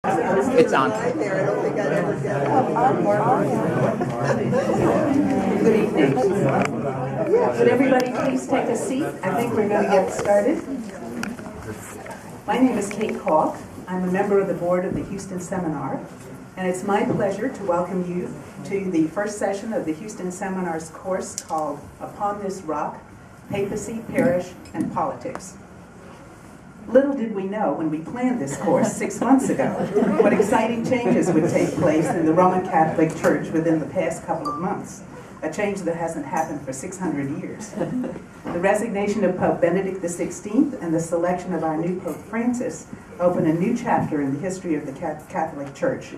It's on. Good evening. Would everybody please take a seat? I think we're going to get started. My name is Kate Kalk. I'm a member of the board of the Houston Seminar, and it's my pleasure to welcome you to the first session of the Houston Seminar's course called Upon This Rock, Papacy, Parish, and Politics. Little did we know when we planned this course 6 months ago what exciting changes would take place in the Roman Catholic Church within the past couple of months, a change that hasn't happened for 600 years. The resignation of Pope Benedict XVI and the selection of our new Pope Francis open a new chapter in the history of the Catholic Church,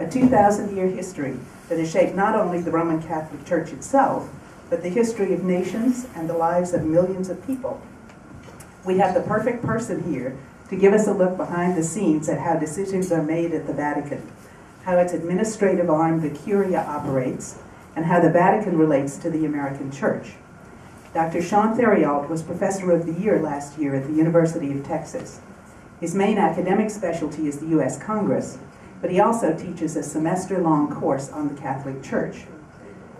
a 2,000-year history that has shaped not only the Roman Catholic Church itself, but the history of nations and the lives of millions of people. We have the perfect person here to give us a look behind the scenes at how decisions are made at the Vatican, how its administrative arm, the Curia, operates, and how the Vatican relates to the American Church. Dr. Sean Theriault was Professor of the Year last year at the University of Texas. His main academic specialty is the U.S. Congress, but he also teaches a semester-long course on the Catholic Church.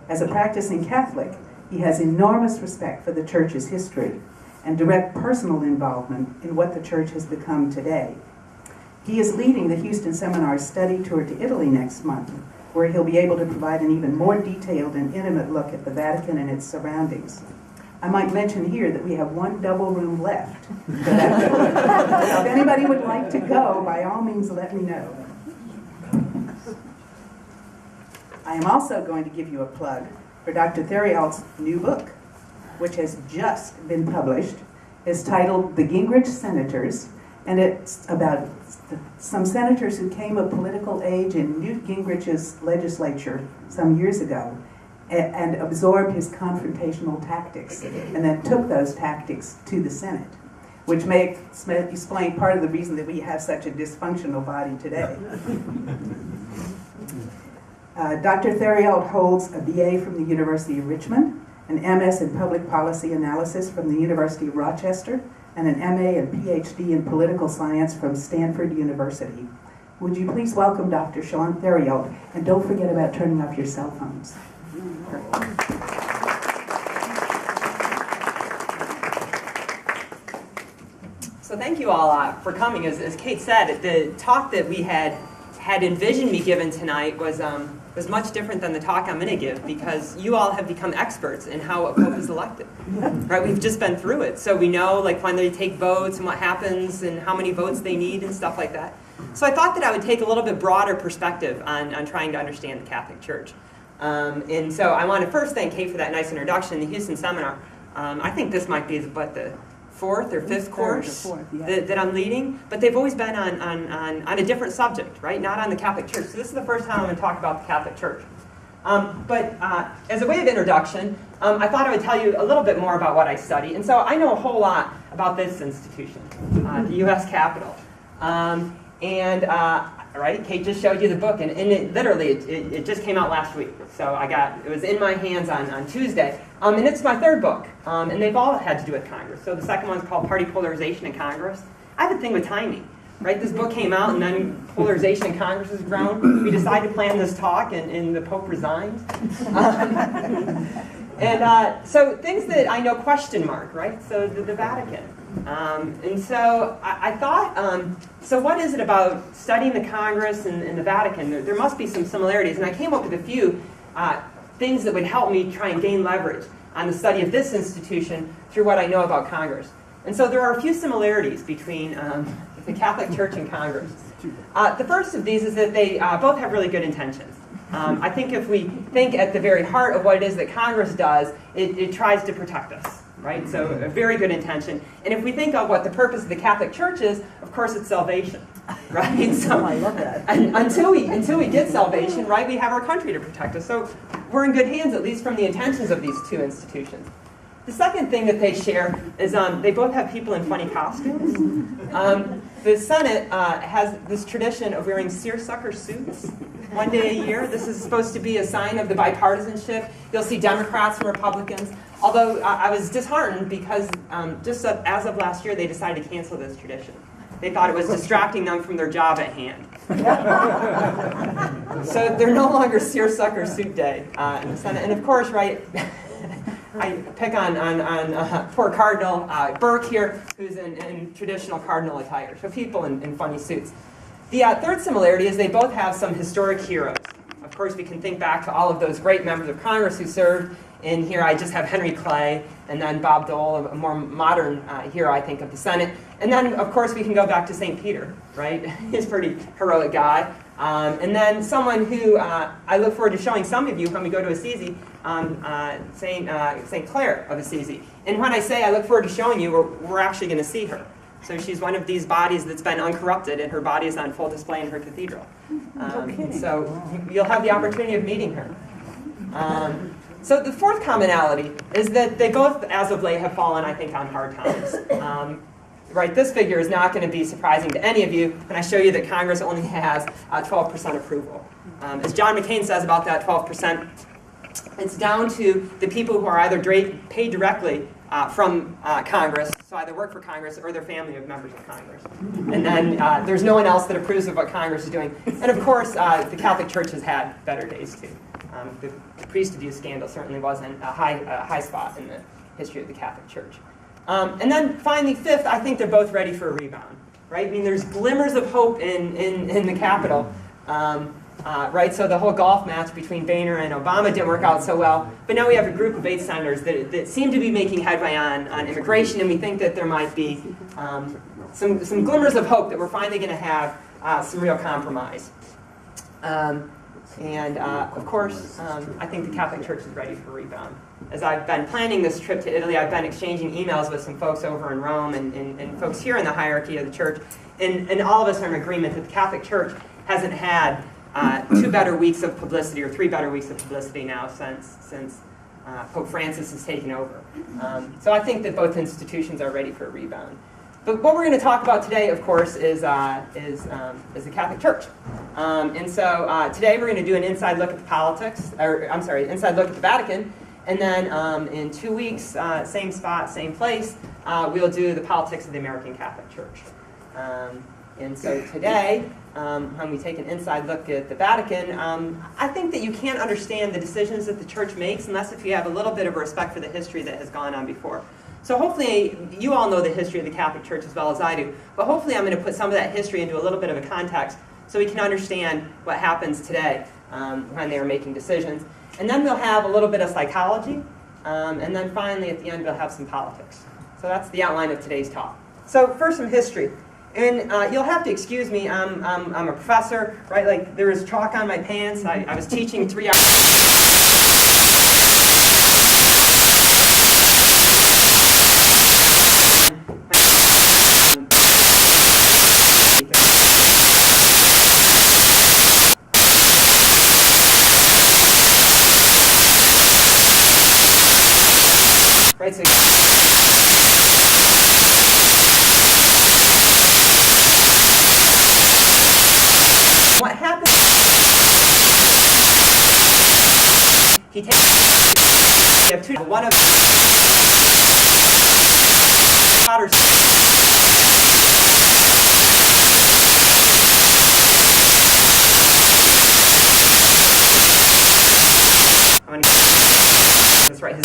As a practicing Catholic, he has enormous respect for the Church's history and direct personal involvement in what the Church has become today. He is leading the Houston Seminar's study tour to Italy next month, where he'll be able to provide an even more detailed and intimate look at the Vatican and its surroundings. I might mention here that we have one double room left for that tour. So if anybody would like to go, by all means let me know. I am also going to give you a plug for Dr. Theriault's new book, which has just been published. Is titled The Gingrich Senators, and it's about some senators who came of political age in Newt Gingrich's legislature some years ago and absorbed his confrontational tactics and then took those tactics to the Senate, which may explain part of the reason that we have such a dysfunctional body today. Dr. Theriault holds a BA from the University of Richmond, an MS in Public Policy Analysis from the University of Rochester, and an MA and PhD in Political Science from Stanford University. Would you please welcome Dr. Sean Theriault, and don't forget about turning off your cell phones. So thank you all for coming. As Kate said, the talk that we had envisioned me giving tonight was much different than the talk I'm going to give, because you all have become experts in how a pope is elected. Right? We've just been through it, so we know like when they take votes and what happens and how many votes they need and stuff like that. So I thought that I would take a little bit broader perspective on trying to understand the Catholic Church. And so I want to first thank Kate for that nice introduction. The Houston Seminar, I think this might be the fourth or fifth course that I'm leading, but they've always been on a different subject, right? Not on the Catholic Church. So this is the first time I'm going to talk about the Catholic Church. But as a way of introduction, I thought I would tell you a little bit more about what I study. And so I know a whole lot about this institution, the U.S. Capitol. Right, Kate just showed you the book, and it literally just came out last week. So it was in my hands on Tuesday. And it's my third book, and they've all had to do with Congress. So the second one's called Party Polarization in Congress. I have a thing with timing, right? This book came out, and then polarization in Congress has grown. We decided to plan this talk, and the Pope resigned. So things that I know question mark, right? So the Vatican. And so I thought, so what is it about studying the Congress and the Vatican? There must be some similarities, and I came up with a few things that would help me try and gain leverage on the study of this institution through what I know about Congress. And so there are a few similarities between the Catholic Church and Congress. The first of these is that they both have really good intentions. I think if we think at the very heart of what it is that Congress does, it tries to protect us, right? So a very good intention. And if we think of what the purpose of the Catholic Church is, of course it's salvation, right? So I love that. And until we get salvation, right, we have our country to protect us. So we're in good hands, at least from the intentions of these two institutions. The second thing that they share is they both have people in funny costumes. The Senate has this tradition of wearing seersucker suits one day a year. This is supposed to be a sign of the bipartisanship. You'll see Democrats and Republicans. Although I was disheartened because as of last year, they decided to cancel this tradition. They thought it was distracting them from their job at hand. So they're no longer seersucker suit day in the Senate. And of course, right, I pick on poor Cardinal Burke here, who's in traditional cardinal attire. So people in funny suits. The third similarity is they both have some historic heroes. Of course, we can think back to all of those great members of Congress who served. In here, I just have Henry Clay, and then Bob Dole, a more modern hero, I think, of the Senate. And then, of course, we can go back to St. Peter, right? He's a pretty heroic guy. And then someone who I look forward to showing some of you when we go to Assisi, St. Clare of Assisi. And when I say I look forward to showing you, we're actually going to see her. So she's one of these bodies that's been uncorrupted, and her body is on full display in her cathedral. So you'll have the opportunity of meeting her. So the fourth commonality is that they both, as of late, have fallen, I think, on hard times. Right, this figure is not going to be surprising to any of you when I show you that Congress only has 12% approval. As John McCain says about that 12%, it's down to the people who are either paid directly from Congress, so either work for Congress or their family of members of Congress. And then there's no one else that approves of what Congress is doing. And of course, the Catholic Church has had better days too. The priest abuse scandal certainly wasn't a high spot in the history of the Catholic Church. And then finally, fifth, I think they're both ready for a rebound. Right? I mean, there's glimmers of hope in the Capitol. Right? So the whole golf match between Boehner and Obama didn't work out so well. But now we have a group of 8 senators that seem to be making headway on immigration, and we think that there might be some glimmers of hope that we're finally going to have some real compromise. Of course, I think the Catholic Church is ready for a rebound. As I've been planning this trip to Italy, I've been exchanging emails with some folks over in Rome and folks here in the hierarchy of the church. And all of us are in agreement that the Catholic Church hasn't had 2 better weeks of publicity, or 3 better weeks of publicity now since Pope Francis has taken over. So I think that both institutions are ready for a rebound. But what we're going to talk about today, of course, is the Catholic Church. And so today we're going to do an inside look at the politics, inside look at the Vatican. And then in 2 weeks, same spot, same place, we'll do the politics of the American Catholic Church. And so today, when we take an inside look at the Vatican, I think that you can't understand the decisions that the Church makes unless if you have a little bit of respect for the history that has gone on before. So hopefully, you all know the history of the Catholic Church as well as I do, but hopefully I'm going to put some of that history into a little bit of a context so we can understand what happens today when they are making decisions. And then we'll have a little bit of psychology, and then finally at the end we'll have some politics. So that's the outline of today's talk. So first some history. And you'll have to excuse me, I'm a professor, right? Like there was chalk on my pants. I was teaching 3 hours. Right, so what happens? He takes. You have 2. One of Potter's. I'm going to. That's right.